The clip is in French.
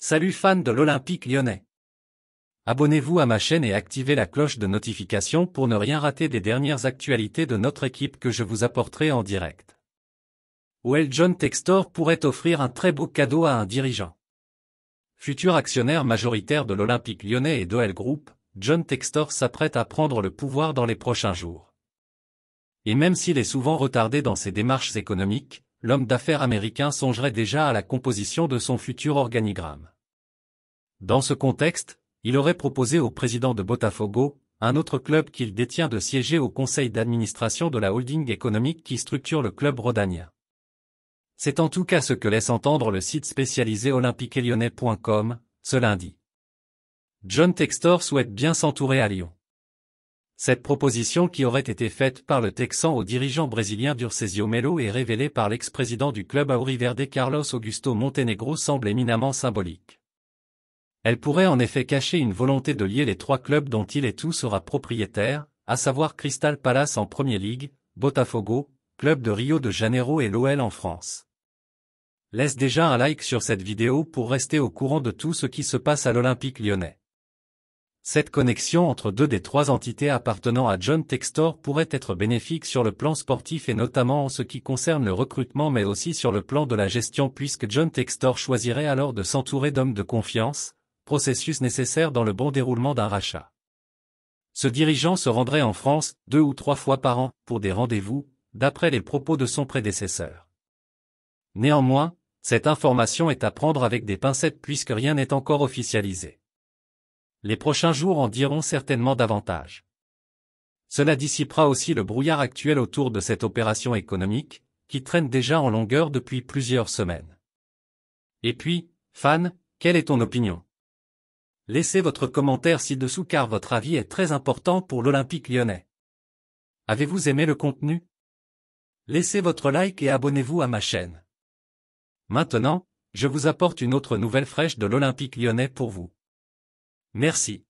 Salut fans de l'Olympique lyonnais. Abonnez-vous à ma chaîne et activez la cloche de notification pour ne rien rater des dernières actualités de notre équipe que je vous apporterai en direct. OL John Textor pourrait offrir un très beau cadeau à un dirigeant. Futur actionnaire majoritaire de l'Olympique lyonnais et d'OL Group, John Textor s'apprête à prendre le pouvoir dans les prochains jours. Et même s'il est souvent retardé dans ses démarches économiques, l'homme d'affaires américain songerait déjà à la composition de son futur organigramme. Dans ce contexte, il aurait proposé au président de Botafogo, un autre club qu'il détient, de siéger au conseil d'administration de la holding économique qui structure le club rhodanien. C'est en tout cas ce que laisse entendre le site spécialisé olympiquelyonnais.com, ce lundi. John Textor souhaite bien s'entourer à Lyon. Cette proposition, qui aurait été faite par le Texan au dirigeant brésilien Durcésio Melo et révélée par l'ex-président du club Auriverde Carlos Augusto Montenegro, semble éminemment symbolique. Elle pourrait en effet cacher une volonté de lier les trois clubs dont il et tout sera propriétaire, à savoir Crystal Palace en Premier League, Botafogo, club de Rio de Janeiro, et l'OL en France. Laisse déjà un like sur cette vidéo pour rester au courant de tout ce qui se passe à l'Olympique lyonnais. Cette connexion entre deux des trois entités appartenant à John Textor pourrait être bénéfique sur le plan sportif et notamment en ce qui concerne le recrutement, mais aussi sur le plan de la gestion, puisque John Textor choisirait alors de s'entourer d'hommes de confiance, processus nécessaire dans le bon déroulement d'un rachat. Ce dirigeant se rendrait en France 2 ou 3 fois par an pour des rendez-vous, d'après les propos de son prédécesseur. Néanmoins, cette information est à prendre avec des pincettes puisque rien n'est encore officialisé. Les prochains jours en diront certainement davantage. Cela dissipera aussi le brouillard actuel autour de cette opération économique, qui traîne déjà en longueur depuis plusieurs semaines. Et puis, fan, quelle est ton opinion? Laissez votre commentaire ci-dessous car votre avis est très important pour l'Olympique lyonnais. Avez-vous aimé le contenu? Laissez votre like et abonnez-vous à ma chaîne. Maintenant, je vous apporte une autre nouvelle fraîche de l'Olympique lyonnais pour vous. Merci.